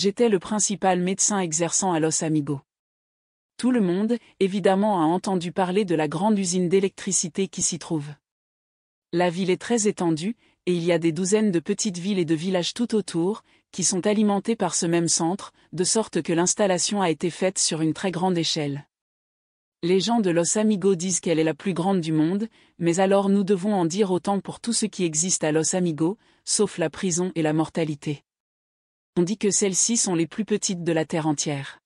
J'étais le principal médecin exerçant à Los Amigos. Tout le monde, évidemment, a entendu parler de la grande usine d'électricité qui s'y trouve. La ville est très étendue, et il y a des douzaines de petites villes et de villages tout autour, qui sont alimentés par ce même centre, de sorte que l'installation a été faite sur une très grande échelle. Les gens de Los Amigos disent qu'elle est la plus grande du monde, mais alors nous devons en dire autant pour tout ce qui existe à Los Amigos, sauf la prison et la mortalité. On dit que celles-ci sont les plus petites de la terre entière.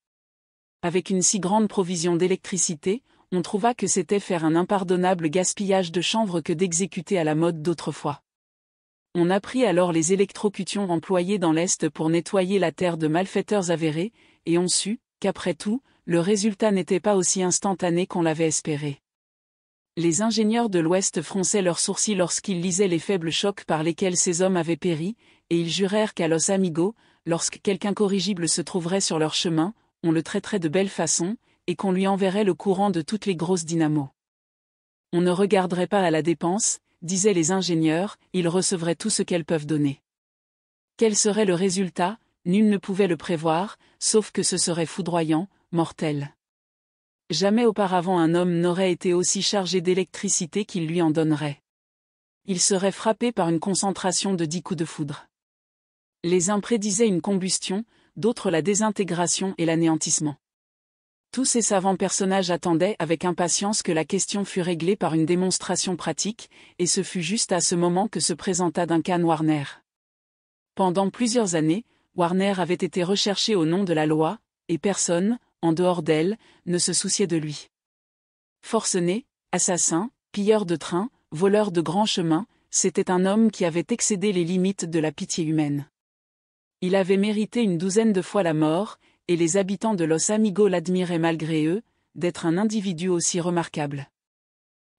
Avec une si grande provision d'électricité, on trouva que c'était faire un impardonnable gaspillage de chanvre que d'exécuter à la mode d'autrefois. On apprit alors les électrocutions employées dans l'Est pour nettoyer la terre de malfaiteurs avérés, et on sut, qu'après tout, le résultat n'était pas aussi instantané qu'on l'avait espéré. Les ingénieurs de l'Ouest fronçaient leurs sourcils lorsqu'ils lisaient les faibles chocs par lesquels ces hommes avaient péri, et ils jurèrent qu'à Los Amigos, lorsque quelque incorrigible se trouverait sur leur chemin, on le traiterait de belle façon, et qu'on lui enverrait le courant de toutes les grosses dynamos. On ne regarderait pas à la dépense, disaient les ingénieurs, ils recevraient tout ce qu'elles peuvent donner. Quel serait le résultat? Nul ne pouvait le prévoir, sauf que ce serait foudroyant, mortel. Jamais auparavant un homme n'aurait été aussi chargé d'électricité qu'il lui en donnerait. Il serait frappé par une concentration de 10 coups de foudre. Les uns prédisaient une combustion, d'autres la désintégration et l'anéantissement. Tous ces savants personnages attendaient avec impatience que la question fût réglée par une démonstration pratique, et ce fut juste à ce moment que se présenta Duncan Warner. Pendant plusieurs années, Warner avait été recherché au nom de la loi, et personne, en dehors d'elle, ne se souciait de lui. Forcené, assassin, pilleur de trains, voleur de grands chemins, c'était un homme qui avait excédé les limites de la pitié humaine. Il avait mérité une douzaine de fois la mort, et les habitants de Los Amigos l'admiraient malgré eux, d'être un individu aussi remarquable.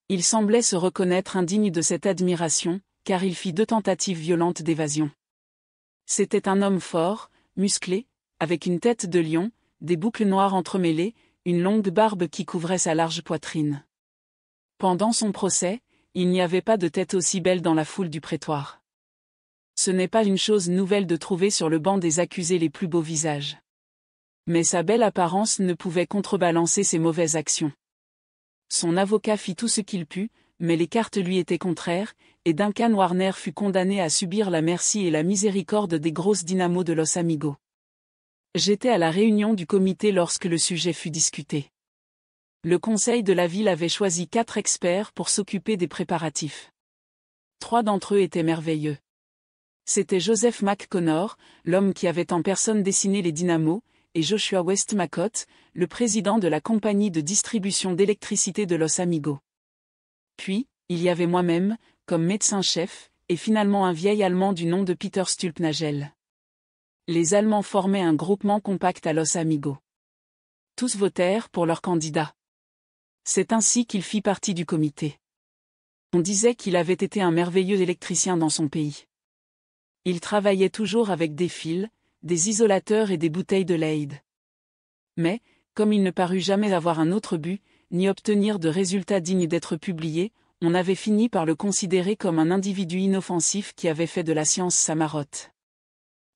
Il semblait se reconnaître indigne de cette admiration, car il fit 2 tentatives violentes d'évasion. C'était un homme fort, musclé, avec une tête de lion, des boucles noires entremêlées, une longue barbe qui couvrait sa large poitrine. Pendant son procès, il n'y avait pas de tête aussi belle dans la foule du prétoire. Ce n'est pas une chose nouvelle de trouver sur le banc des accusés les plus beaux visages. Mais sa belle apparence ne pouvait contrebalancer ses mauvaises actions. Son avocat fit tout ce qu'il put, mais les cartes lui étaient contraires, et Duncan Warner fut condamné à subir la merci et la miséricorde des grosses dynamos de Los Amigos. J'étais à la réunion du comité lorsque le sujet fut discuté. Le conseil de la ville avait choisi 4 experts pour s'occuper des préparatifs. 3 d'entre eux étaient merveilleux. C'était Joseph McConnor, l'homme qui avait en personne dessiné les dynamos, et Joshua Westmacott, le président de la compagnie de distribution d'électricité de Los Amigos. Puis, il y avait moi-même, comme médecin-chef, et finalement un vieil Allemand du nom de Peter Stülpnagel. Les Allemands formaient un groupement compact à Los Amigos. Tous votèrent pour leur candidat. C'est ainsi qu'il fit partie du comité. On disait qu'il avait été un merveilleux électricien dans son pays. Il travaillait toujours avec des fils, des isolateurs et des bouteilles de Leyde. Mais, comme il ne parut jamais avoir un autre but, ni obtenir de résultats dignes d'être publiés, on avait fini par le considérer comme un individu inoffensif qui avait fait de la science sa marotte.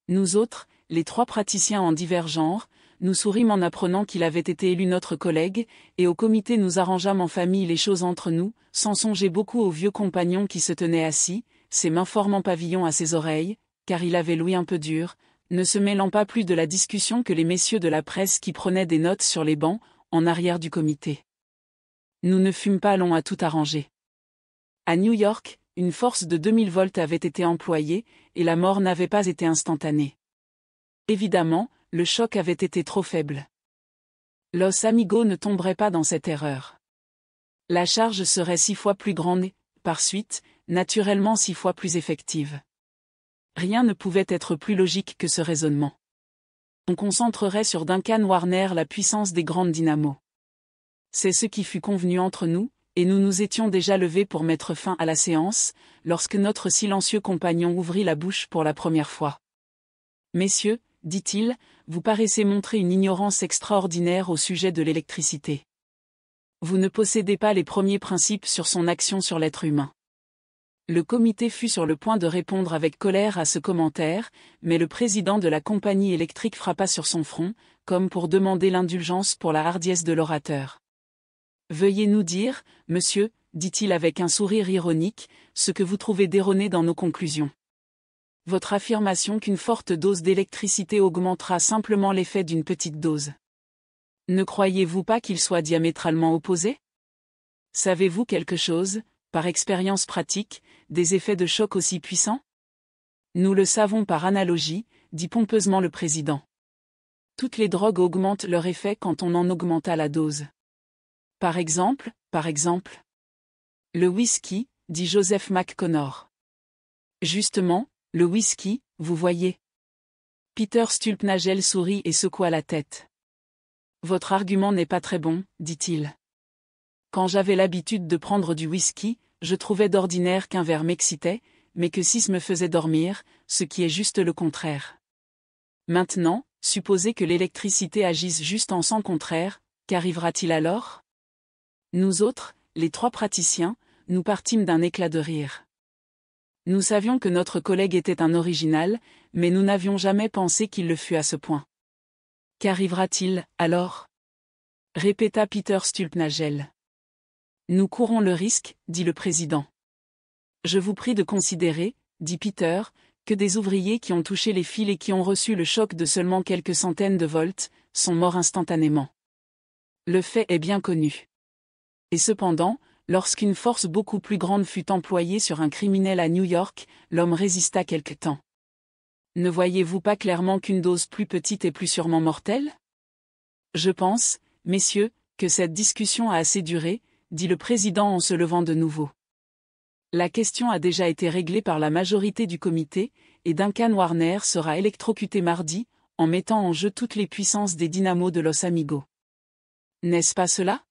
Nous autres, les 3 praticiens en divers genres, nous sourîmes en apprenant qu'il avait été élu notre collègue, et au comité nous arrangeâmes en famille les choses entre nous, sans songer beaucoup au vieux compagnon qui se tenait assis, ses mains formant pavillon à ses oreilles, car il avait l'ouïe un peu dure, ne se mêlant pas plus de la discussion que les messieurs de la presse qui prenaient des notes sur les bancs, en arrière du comité. Nous ne fûmes pas longs à tout arranger. À New York, une force de 2000 volts avait été employée, et la mort n'avait pas été instantanée. Évidemment, le choc avait été trop faible. Los Amigos ne tomberait pas dans cette erreur. La charge serait 6 fois plus grande et, par suite, naturellement 6 fois plus effective. Rien ne pouvait être plus logique que ce raisonnement. On concentrerait sur Duncan Warner la puissance des grandes dynamos. C'est ce qui fut convenu entre nous, et nous nous étions déjà levés pour mettre fin à la séance, lorsque notre silencieux compagnon ouvrit la bouche pour la première fois. « Messieurs, dit-il, vous paraissez montrer une ignorance extraordinaire au sujet de l'électricité. Vous ne possédez pas les premiers principes sur son action sur l'être humain. Le comité fut sur le point de répondre avec colère à ce commentaire, mais le président de la compagnie électrique frappa sur son front, comme pour demander l'indulgence pour la hardiesse de l'orateur. Veuillez nous dire, monsieur, dit-il avec un sourire ironique, ce que vous trouvez d'erroné dans nos conclusions. Votre affirmation qu'une forte dose d'électricité augmentera simplement l'effet d'une petite dose. Ne croyez-vous pas qu'ils soient diamétralement opposés? Savez-vous quelque chose, par expérience pratique, des effets de choc aussi puissants? Nous le savons par analogie, dit pompeusement le président. Toutes les drogues augmentent leur effet quand on en augmenta la dose. Par exemple. Le whisky, dit Joseph McConnor. Justement, le whisky, vous voyez. Peter Stulpnagel sourit et secoua la tête. Votre argument n'est pas très bon, dit-il. Quand j'avais l'habitude de prendre du whisky, je trouvais d'ordinaire qu'un verre m'excitait, mais que 6 me faisait dormir, ce qui est juste le contraire. Maintenant, supposez que l'électricité agisse juste en sens contraire, qu'arrivera-t-il alors? Nous autres, les 3 praticiens, nous partîmes d'un éclat de rire. Nous savions que notre collègue était un original, mais nous n'avions jamais pensé qu'il le fût à ce point. Qu'arrivera-t-il, alors? Répéta Peter Stulpnagel. Nous courons le risque, dit le président. Je vous prie de considérer, dit Peter, que des ouvriers qui ont touché les fils et qui ont reçu le choc de seulement quelques centaines de volts, sont morts instantanément. Le fait est bien connu. Et cependant, lorsqu'une force beaucoup plus grande fut employée sur un criminel à New York, l'homme résista quelque temps. Ne voyez-vous pas clairement qu'une dose plus petite est plus sûrement mortelle? Je pense, messieurs, que cette discussion a assez duré, dit le président en se levant de nouveau. La question a déjà été réglée par la majorité du comité, et Duncan Warner sera électrocuté mardi, en mettant en jeu toutes les puissances des dynamos de Los Amigos. N'est-ce pas cela?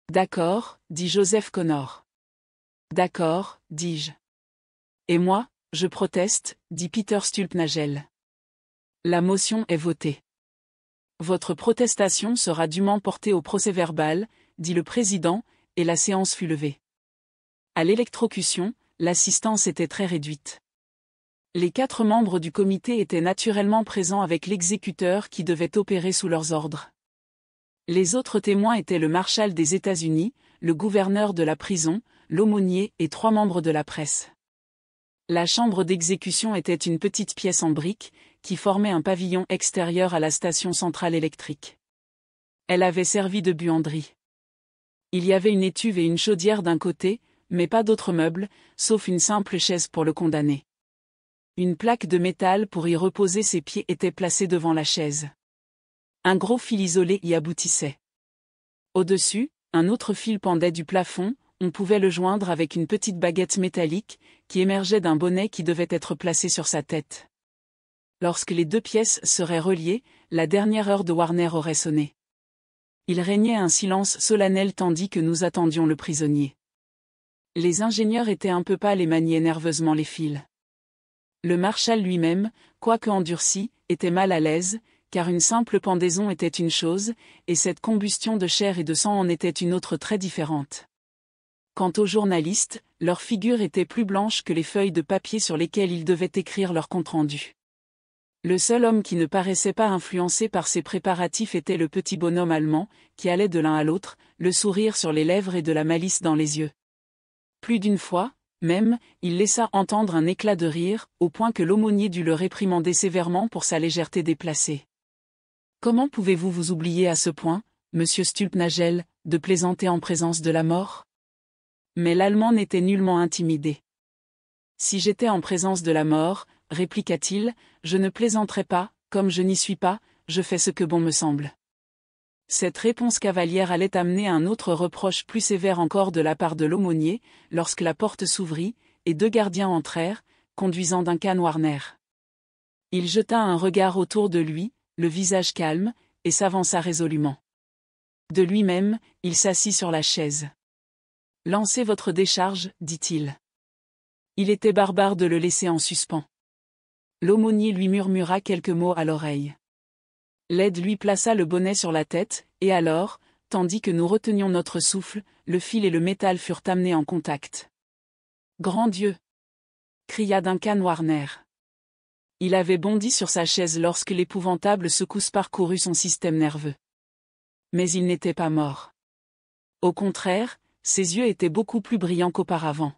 D'accord, dit Joseph Connor. D'accord, dis-je. Et moi, je proteste, dit Peter Stulpnagel. La motion est votée. Votre protestation sera dûment portée au procès-verbal, dit le président, et la séance fut levée. À l'électrocution, l'assistance était très réduite. Les 4 membres du comité étaient naturellement présents avec l'exécuteur qui devait opérer sous leurs ordres. Les autres témoins étaient le marshal des États-Unis, le gouverneur de la prison, l'aumônier et 3 membres de la presse. La chambre d'exécution était une petite pièce en briques, qui formait un pavillon extérieur à la station centrale électrique. Elle avait servi de buanderie. Il y avait une étuve et une chaudière d'un côté, mais pas d'autres meubles, sauf une simple chaise pour le condamné. Une plaque de métal pour y reposer ses pieds était placée devant la chaise. Un gros fil isolé y aboutissait. Au-dessus, un autre fil pendait du plafond, on pouvait le joindre avec une petite baguette métallique, qui émergeait d'un bonnet qui devait être placé sur sa tête. Lorsque les 2 pièces seraient reliées, la dernière heure de Warner aurait sonné. Il régnait un silence solennel tandis que nous attendions le prisonnier. Les ingénieurs étaient un peu pâles et maniaient nerveusement les fils. Le marshal lui-même, quoique endurci, était mal à l'aise, car une simple pendaison était une chose, et cette combustion de chair et de sang en était une autre très différente. Quant aux journalistes, leurs figures étaient plus blanches que les feuilles de papier sur lesquelles ils devaient écrire leur compte-rendu. Le seul homme qui ne paraissait pas influencé par ces préparatifs était le petit bonhomme allemand, qui allait de l'un à l'autre, le sourire sur les lèvres et de la malice dans les yeux. Plus d'une fois, même, il laissa entendre un éclat de rire, au point que l'aumônier dut le réprimander sévèrement pour sa légèreté déplacée. Comment pouvez-vous vous oublier à ce point, monsieur Stulpnagel, de plaisanter en présence de la mort? Mais l'Allemand n'était nullement intimidé. Si j'étais en présence de la mort, répliqua-t-il, je ne plaisanterais pas, comme je n'y suis pas, je fais ce que bon me semble. Cette réponse cavalière allait amener un autre reproche plus sévère encore de la part de l'aumônier, lorsque la porte s'ouvrit, et 2 gardiens entrèrent, conduisant Duncan Warner. Il jeta un regard autour de lui, le visage calme, et s'avança résolument. De lui-même, il s'assit sur la chaise. « Lancez votre décharge, dit-il. » Il était barbare de le laisser en suspens. L'aumônier lui murmura quelques mots à l'oreille. L'aide lui plaça le bonnet sur la tête, et alors, tandis que nous retenions notre souffle, le fil et le métal furent amenés en contact. Grand Dieu! Cria Duncan Warner. Il avait bondi sur sa chaise lorsque l'épouvantable secousse parcourut son système nerveux. Mais il n'était pas mort. Au contraire, ses yeux étaient beaucoup plus brillants qu'auparavant.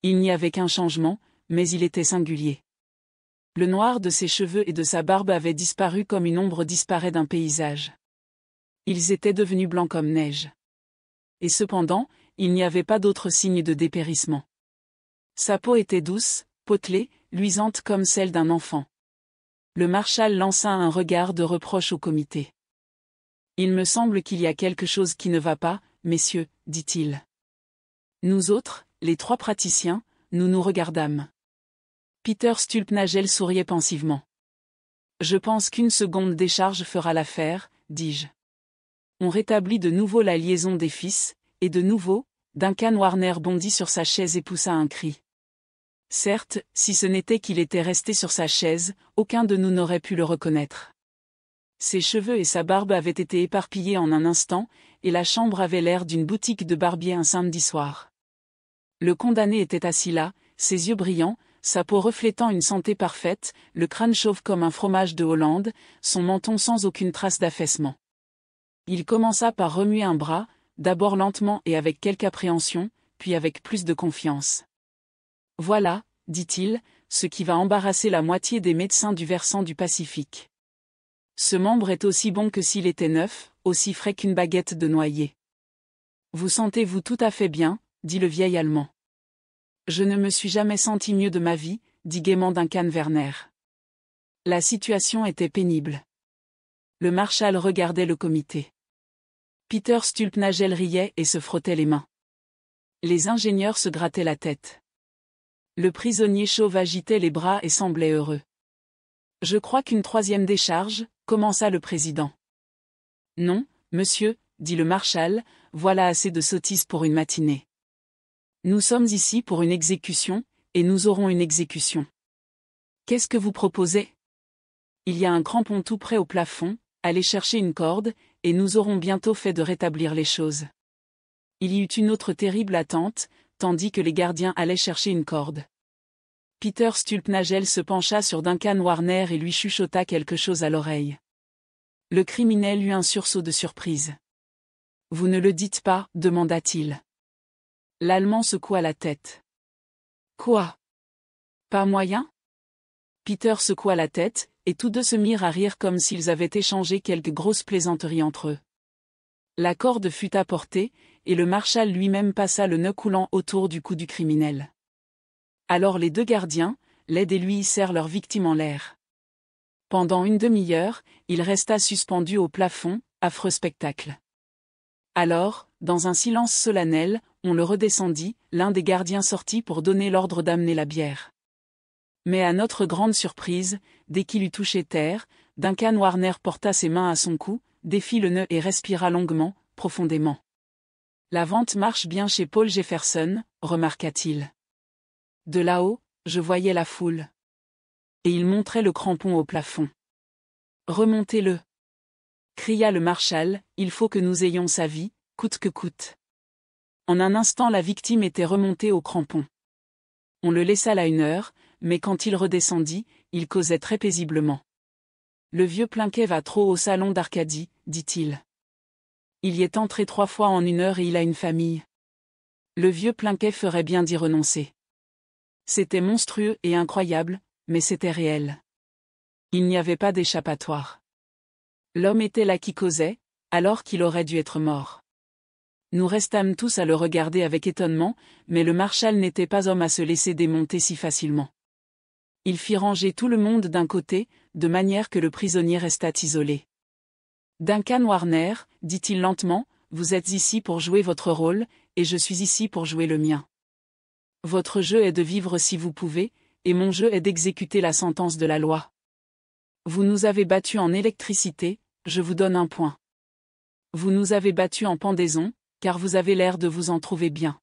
Il n'y avait qu'un changement, mais il était singulier. Le noir de ses cheveux et de sa barbe avait disparu comme une ombre disparaît d'un paysage. Ils étaient devenus blancs comme neige. Et cependant, il n'y avait pas d'autre signe de dépérissement. Sa peau était douce, potelée, luisante comme celle d'un enfant. Le marshal lança un regard de reproche au comité. « Il me semble qu'il y a quelque chose qui ne va pas, messieurs, dit-il. Nous autres, les trois praticiens, nous nous regardâmes. Peter Stulpnagel souriait pensivement. « Je pense qu'une seconde décharge fera l'affaire, dis-je. » On rétablit de nouveau la liaison des fils, et de nouveau, Duncan Warner bondit sur sa chaise et poussa un cri. Certes, si ce n'était qu'il était resté sur sa chaise, aucun de nous n'aurait pu le reconnaître. Ses cheveux et sa barbe avaient été éparpillés en un instant, et la chambre avait l'air d'une boutique de barbier un samedi soir. Le condamné était assis là, ses yeux brillants, sa peau reflétant une santé parfaite, le crâne chauve comme un fromage de Hollande, son menton sans aucune trace d'affaissement. Il commença par remuer un bras, d'abord lentement et avec quelque appréhension, puis avec plus de confiance. « Voilà, dit-il, ce qui va embarrasser la moitié des médecins du versant du Pacifique. Ce membre est aussi bon que s'il était neuf, aussi frais qu'une baguette de noyer. Vous sentez-vous tout à fait bien, dit le vieil Allemand. Je ne me suis jamais senti mieux de ma vie, dit gaiement Duncan Warner. La situation était pénible. Le marshal regardait le comité. Peter Stulpnagel riait et se frottait les mains. Les ingénieurs se grattaient la tête. Le prisonnier chauve agitait les bras et semblait heureux. « Je crois qu'une troisième décharge, » commença le président. « Non, monsieur, » dit le marshal, « voilà assez de sottises pour une matinée. Nous sommes ici pour une exécution, et nous aurons une exécution. Qu'est-ce que vous proposez ? Il y a un crampon tout près au plafond, allez chercher une corde, et nous aurons bientôt fait de rétablir les choses. » Il y eut une autre terrible attente, tandis que les gardiens allaient chercher une corde. Peter Stulpnagel se pencha sur Duncan Warner et lui chuchota quelque chose à l'oreille. Le criminel eut un sursaut de surprise. « Vous ne le dites pas ?» demanda-t-il. L'Allemand secoua la tête. « Quoi ? Pas moyen ?» Peter secoua la tête, et tous deux se mirent à rire comme s'ils avaient échangé quelques grosses plaisanteries entre eux. La corde fut apportée, et le marshal lui-même passa le nœud coulant autour du cou du criminel. Alors les deux gardiens, l'aident et lui hissèrent leur victime en l'air. Pendant une demi-heure, il resta suspendu au plafond, affreux spectacle. Alors, dans un silence solennel, on le redescendit, l'un des gardiens sortit pour donner l'ordre d'amener la bière. Mais à notre grande surprise, dès qu'il eut touché terre, Duncan Warner porta ses mains à son cou, défit le nœud et respira longuement, profondément. « La vente marche bien chez Paul Jefferson, » remarqua-t-il. De là-haut, je voyais la foule. Et il montrait le crampon au plafond. « Remontez-le !» cria le marshal, « il faut que nous ayons sa vie, coûte que coûte. » En un instant la victime était remontée au crampon. On le laissa là 1 heure, mais quand il redescendit, il causait très paisiblement. « Le vieux Plinquet va trop au salon d'Arcadie, » dit-il. Il y est entré 3 fois en 1 heure et il a une famille. Le vieux Plinquet ferait bien d'y renoncer. C'était monstrueux et incroyable, mais c'était réel. Il n'y avait pas d'échappatoire. L'homme était là qui causait, alors qu'il aurait dû être mort. Nous restâmes tous à le regarder avec étonnement, mais le marshal n'était pas homme à se laisser démonter si facilement. Il fit ranger tout le monde d'un côté, de manière que le prisonnier restât isolé. « Duncan Warner, dit-il lentement, vous êtes ici pour jouer votre rôle, et je suis ici pour jouer le mien. Votre jeu est de vivre si vous pouvez, et mon jeu est d'exécuter la sentence de la loi. Vous nous avez battus en électricité, je vous donne 1 point. Vous nous avez battus en pendaison, car vous avez l'air de vous en trouver bien.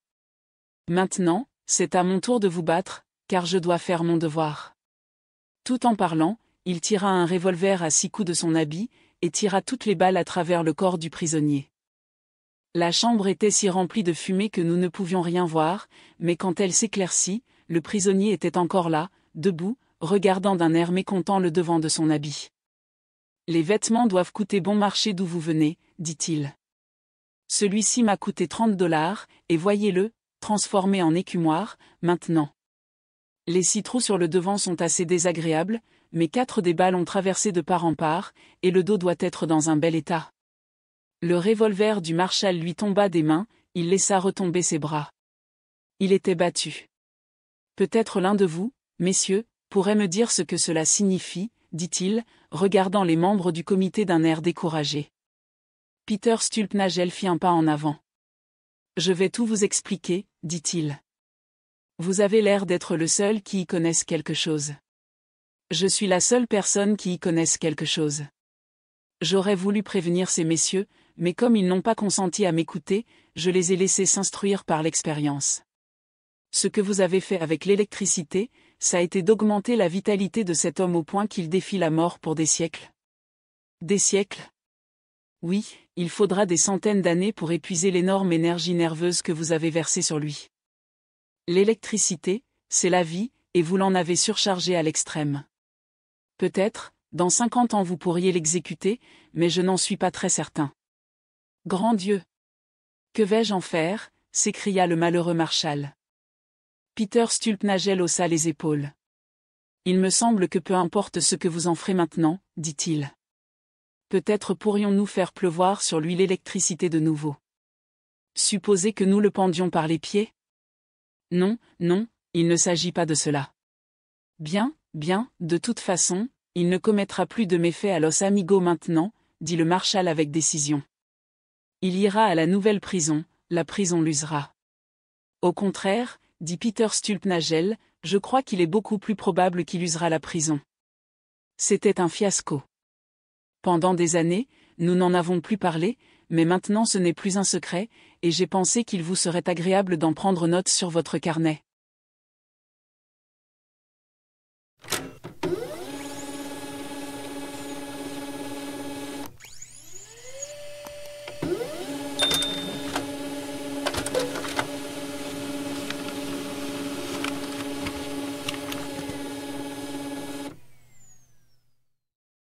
Maintenant, c'est à mon tour de vous battre, car je dois faire mon devoir. » Tout en parlant, il tira un revolver à 6 coups de son habit, et tira toutes les balles à travers le corps du prisonnier. La chambre était si remplie de fumée que nous ne pouvions rien voir, mais quand elle s'éclaircit, le prisonnier était encore là, debout, regardant d'un air mécontent le devant de son habit. « Les vêtements doivent coûter bon marché d'où vous venez, dit-il. Celui-ci m'a coûté 30 $, et voyez-le, transformé en écumoire, maintenant. Les 6 trous sur le devant sont assez désagréables, mais 4 des balles ont traversé de part en part, et le dos doit être dans un bel état. » Le revolver du marshal lui tomba des mains, il laissa retomber ses bras. Il était battu. « Peut-être l'un de vous, messieurs, pourrait me dire ce que cela signifie, dit-il, regardant les membres du comité d'un air découragé. Peter Stulpnagel fit un pas en avant. « Je vais tout vous expliquer, dit-il. Vous avez l'air d'être le seul qui y connaisse quelque chose. Je suis la seule personne qui y connaisse quelque chose. J'aurais voulu prévenir ces messieurs, mais comme ils n'ont pas consenti à m'écouter, je les ai laissés s'instruire par l'expérience. Ce que vous avez fait avec l'électricité, ça a été d'augmenter la vitalité de cet homme au point qu'il défie la mort pour des siècles. Des siècles? Oui, il faudra des centaines d'années pour épuiser l'énorme énergie nerveuse que vous avez versée sur lui. L'électricité, c'est la vie, et vous l'en avez surchargé à l'extrême. Peut-être, dans 50 ans vous pourriez l'exécuter, mais je n'en suis pas très certain. Grand Dieu! Que vais-je en faire? S'écria le malheureux marshal. Peter Stulpnagel haussa les épaules. Il me semble que peu importe ce que vous en ferez maintenant, dit-il. Peut-être pourrions-nous faire pleuvoir sur lui l'électricité de nouveau. Supposez que nous le pendions par les pieds? Non, non, il ne s'agit pas de cela. Bien, bien, de toute façon, il ne commettra plus de méfaits à Los Amigos maintenant, dit le marshal avec décision. Il ira à la nouvelle prison, la prison l'usera. Au contraire, dit Peter Stulpnagel, je crois qu'il est beaucoup plus probable qu'il usera la prison. C'était un fiasco. Pendant des années, nous n'en avons plus parlé, mais maintenant ce n'est plus un secret, et j'ai pensé qu'il vous serait agréable d'en prendre note sur votre carnet.